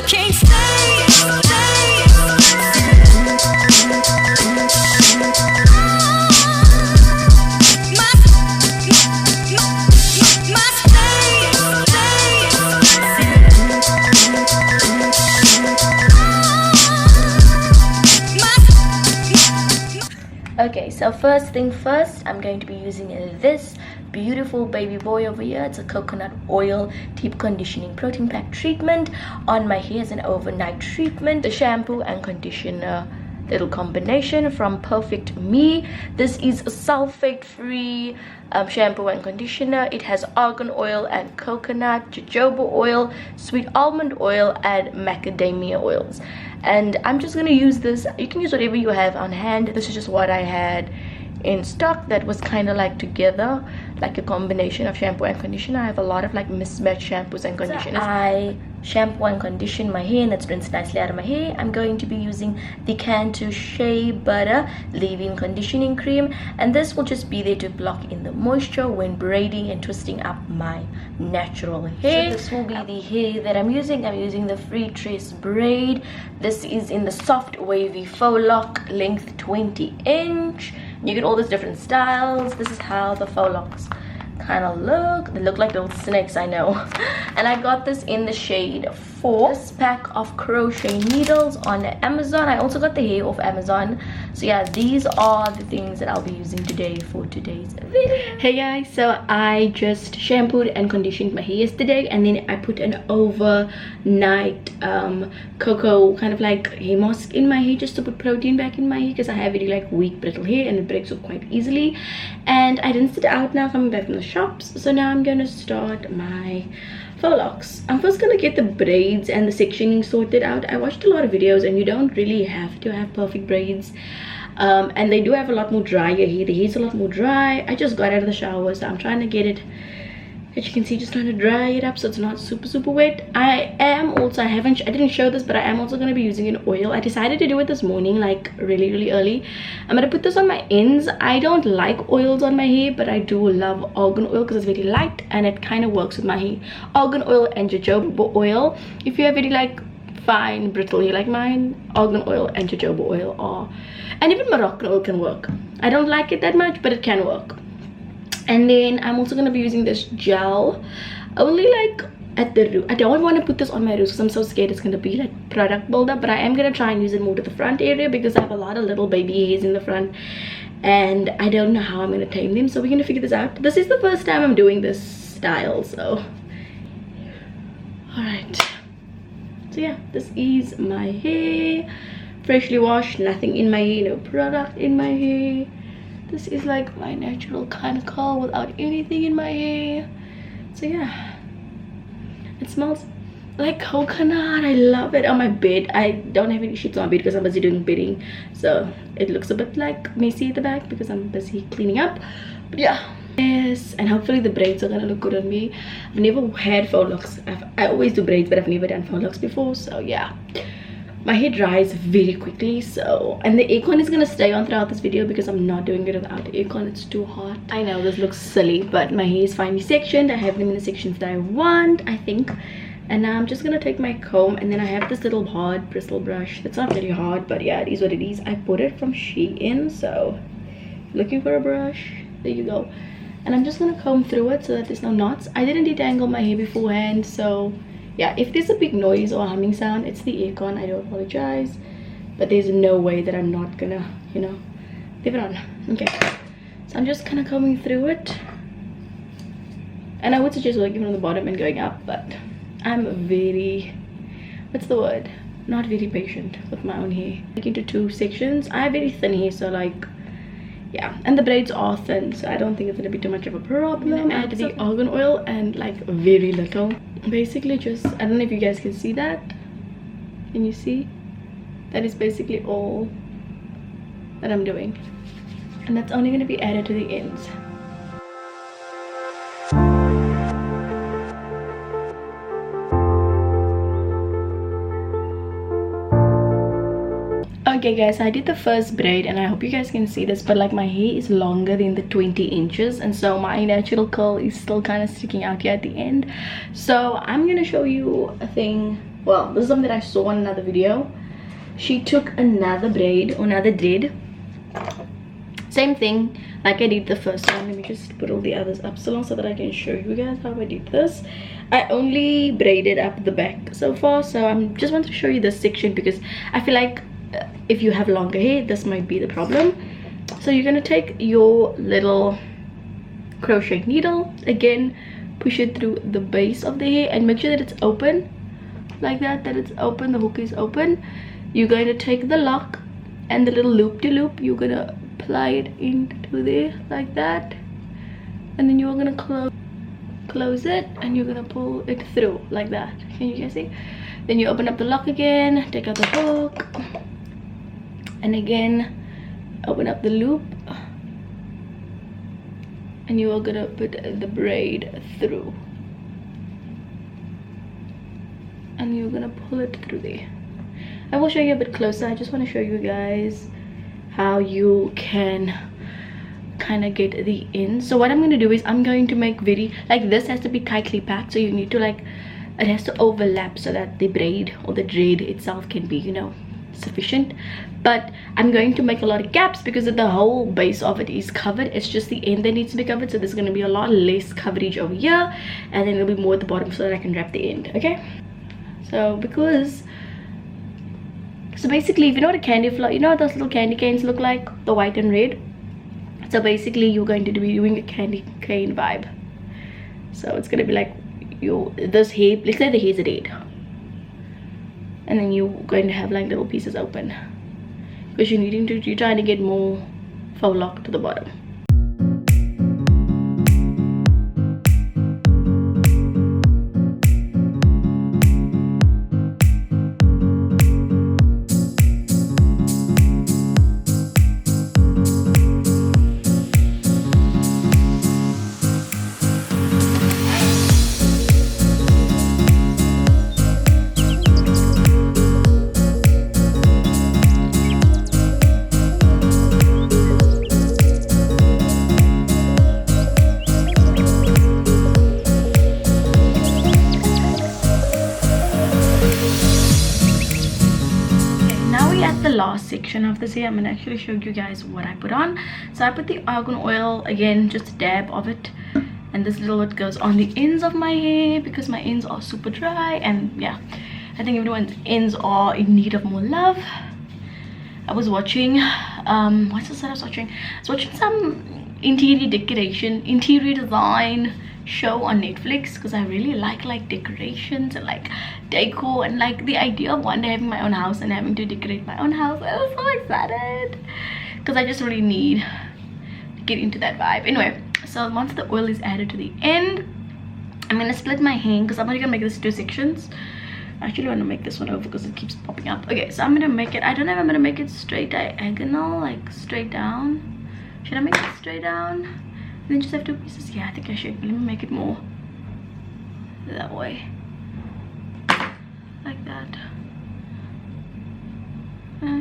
can't stay. Okay, so first thing first, I'm going to be using this beautiful baby boy over here. It's a coconut oil deep conditioning protein pack treatment on my hair as an overnight treatment. The shampoo and conditioner little combination from Perfect Me. This is a sulfate free shampoo and conditioner. It has argan oil and coconut, jojoba oil, sweet almond oil, and macadamia oils. And I'm just gonna use this. You can use whatever you have on hand. This is just what I had in stock that was kind of like together, like a combination of shampoo and conditioner. I have a lot of like mismatched shampoos and conditioners. So I shampoo and condition my hair, and it's rinsed nicely out of my hair. I'm going to be using the Cantu Shea Butter leave-in conditioning cream, and this will just be there to block in the moisture when braiding and twisting up my natural hair. So this will be the hair that I'm using. I'm using the Free Trace braid. This is in the soft wavy faux lock, length 20-inch. You get all these different styles. This is how the faux locks kind of look. They look like little snakes, I know. And I got this in the shade 4. This pack of crochet needles on Amazon. I also got the hair off Amazon. So yeah, these are the things that I'll be using today for today's video. Hey guys, so I just shampooed and conditioned my hair yesterday, and then I put an overnight cocoa kind of like hair mask in my hair just to put protein back in my hair, because I have really like weak brittle hair and it breaks up quite easily. And I rinsed it out now coming back from the shops. So now I'm gonna start my faux locks. I'm first gonna get the braids and the sectioning sorted out. I watched a lot of videos, and you don't really have to have perfect braids, and they do have a lot more drier hair. The hair's a lot more dry. I just got out of the shower, so I'm trying to get it, as you can see, just trying to dry it up so it's not super wet. I didn't show this, but I am also going to be using an oil. I decided to do it this morning, like really early. I'm going to put this on my ends. I don't like oils on my hair, but I do love argan oil because it's very light and it kind of works with my hair. Argan oil and jojoba oil. If you have very like fine brittle hair like mine, argan oil and jojoba oil are, and even Moroccan oil can work. I don't like it that much, but it can work. And then I'm also going to be using this gel only like at the root. I don't want to put this on my roots because I'm so scared it's going to be like product buildup, but I am going to try and use it more to the front area because I have a lot of little baby hairs in the front and I don't know how I'm going to tame them. So we're going to figure this out. This is the first time I'm doing this style, so alright. So yeah, this is my hair, freshly washed, nothing in my hair, no product in my hair. This is like my natural kind of curl without anything in my hair. So yeah, it smells like coconut. I love it. On my bed, I don't have any sheets on my bed because I'm busy doing bedding, so it looks a bit like messy at the back because I'm busy cleaning up. But yeah, yes, and hopefully the braids are gonna look good on me. I've never had faux locks. I always do braids, but I've never done faux locks before, so yeah. My hair dries very quickly, so, and the aircon is gonna stay on throughout this video because I'm not doing it without the aircon. It's too hot. I know this looks silly, but my hair is finely sectioned. I have them in the sections that I want, I think. And now I'm just gonna take my comb, and then I have this little hard bristle brush. It's not very hard, but yeah, it is what it is. I bought it from Shein, so looking for a brush, there you go. And I'm just gonna comb through it so that there's no knots. I didn't detangle my hair beforehand, so yeah, if there's a big noise or humming sound, it's the aircon. I do apologize, but there's no way that I'm not gonna, you know, leave it on. Okay, so I'm just kind of combing through it, and I would suggest working from the bottom and going up, but I'm very, what's the word, not very patient with my own hair. Like into 2 sections. I have very thin hair, so like yeah, and the braids are thin, so I don't think it's gonna be too much of a problem. Add the argan oil and like very little, basically just, I don't know if you guys can see that. Can you see? That is basically all that I'm doing, and that's only gonna be added to the ends. Okay guys, I did the first braid and I hope you guys can see this, but like my hair is longer than the 20 inches and so my natural curl is still kind of sticking out here at the end. So I'm gonna show you a thing. Well, this is something that I saw in another video. She took another braid or another thread, same thing like I did the first one. Let me just put all the others up so long so that I can show you guys how I did this. I only braided up the back so far, so I'm just want to show you this section because I feel like if you have longer hair this might be the problem. So you're gonna take your little crochet needle, again push it through the base of the hair and make sure that it's open like that, it's open, the hook is open. You're going to take the lock and the little loop-de-loop, you're gonna apply it into there like that, and then you're gonna close it and you're gonna pull it through like that. Can you guys see? Then you open up the lock again, take out the hook, and again open up the loop, and you are gonna put the braid through and you're gonna pull it through there. I will show you a bit closer. I just want to show you guys how you can kind of get the ends. So what I'm going to do is I'm going to make very like this has to be tightly packed, so you need to like it has to overlap so that the braid or the thread itself can be, you know, sufficient. But I'm going to make a lot of gaps because the whole base of it is covered. It's just the end that needs to be covered, so there's going to be a lot less coverage over here and then it'll be more at the bottom so that I can wrap the end. Okay, so so basically if you know what a candy flower, you know what those little candy canes look like, the white and red. So basically you're going to be doing a candy cane vibe. So it's going to be like this hair, let's say the hair's red, and then you're going to have like little pieces open because you're trying to get more faux lock to the bottom. Last section of this hair, I'm gonna actually show you guys what I put on. So I put the argan oil, again just a dab of it, and this little bit goes on the ends of my hair because my ends are super dry, and yeah, I think everyone's ends are in need of more love. I was watching what's this that I was watching? I was watching some interior design show on Netflix because I really like decorations and like decor, and like the idea of one day having my own house and having to decorate my own house. I was so excited because I just really need to get into that vibe. Anyway, so once the oil is added to the end, I'm gonna split my hair because I'm only gonna make this 2 sections. I actually want to make this one over because it keeps popping up. Okay, so I'm gonna make it, I don't know if I'm gonna make it straight diagonal, like straight down. Should I make it straight down and then just have 2 pieces? Yeah, I think I should. Let me make it more that way, like that.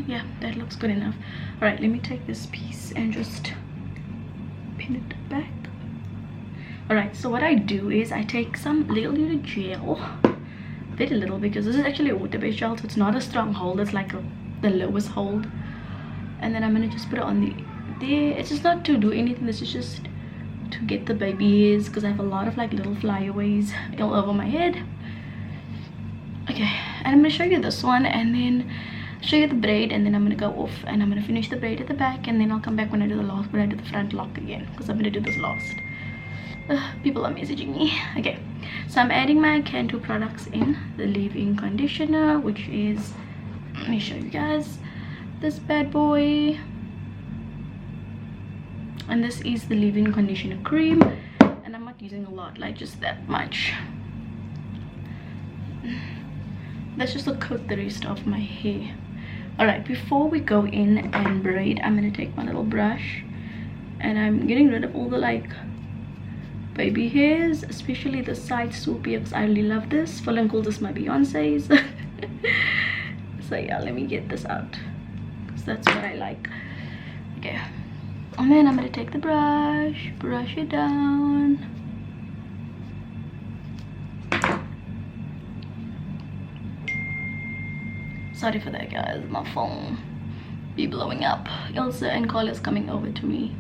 Yeah, that looks good enough. All right, let me take this piece and just pin it back. All right, so what I do is I take some little gel, very little, because this is actually a water-based gel, so it's not a strong hold, it's like the lowest hold. And then I'm gonna just put it on there. It's just not to do anything, this is just to get the baby hairs because I have a lot of like little flyaways all over my head. Okay, and I'm gonna show you this one and then show you the braid, and then I'm gonna go off and I'm gonna finish the braid at the back, and then I'll come back when I do the front lock again because I'm gonna do this last. People are messaging me. Okay, so I'm adding my Cantu products in, the leave-in conditioner, which is, let me show you guys this bad boy, and this is the leave-in conditioner cream, and I'm not using a lot, like just that much. That's just to coat the rest of my hair. All right, before we go in and braid, I'm gonna take my little brush and I'm getting rid of all the like baby hairs, especially the side swoop here because I really love this. Full and calls this my Beyonce's. So yeah, let me get this out. So that's what I like. Okay, and then I'm gonna take the brush it down. Sorry for that, guys, my phone be blowing up. Ilsa and Carla's coming over to me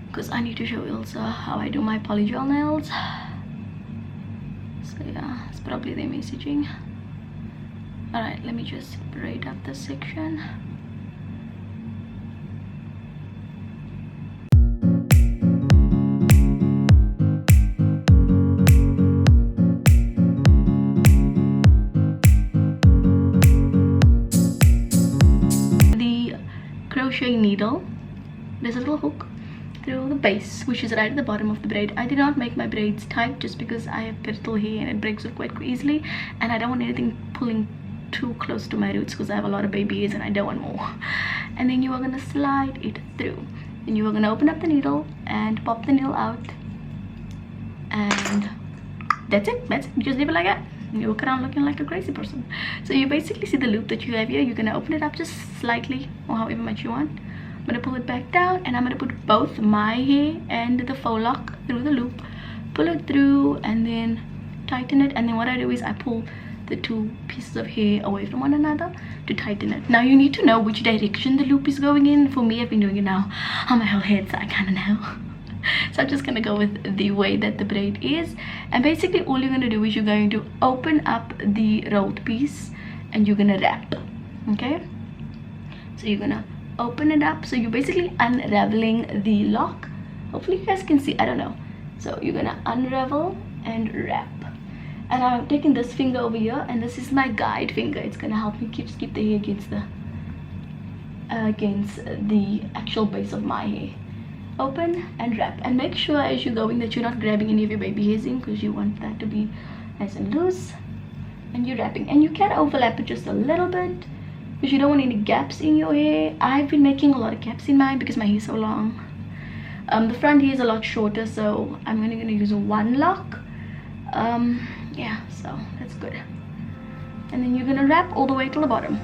because I need to show Ilsa how I do my polygel nails. So yeah, it's probably they're messaging. Alright, let me just braid up this section. The crochet needle, there's a little hook through the base, which is right at the bottom of the braid. I did not make my braids tight just because I have brittle hair and it breaks off quite easily, and I don't want anything pulling too close to my roots because I have a lot of baby hairs and I don't want more. And then you are gonna slide it through, and you are gonna open up the needle and pop the needle out, and that's it. You just leave it like that. You walk around looking like a crazy person. So you basically see the loop that you have here. You're gonna open it up just slightly, or however much you want. I'm gonna pull it back down, and I'm gonna put both my hair and the faux lock through the loop, pull it through, and then tighten it. And then what I do is I pull the two pieces of hair away from one another to tighten it. Now you need to know which direction the loop is going in. For me, I've been doing it now on my whole head, so I kind of know. So I'm just gonna go with the way that the braid is, and basically all you're gonna do is you're going to open up the rolled piece and you're gonna wrap. Okay, so you're gonna open it up, so you're basically unraveling the lock. Hopefully you guys can see, I don't know. So you're gonna unravel and wrap, and I'm taking this finger over here, and this is my guide finger. It's gonna help me keep the hair against the actual base of my hair. Open and wrap, and make sure as you're going that you're not grabbing any of your baby hairs in, because you want that to be nice and loose. And you're wrapping, and you can overlap it just a little bit because you don't want any gaps in your hair. I've been making a lot of gaps in mine because my hair is so long. The front hair is a lot shorter, so I'm only gonna use one lock. Yeah, so that's good. And then you're gonna wrap all the way till the bottom.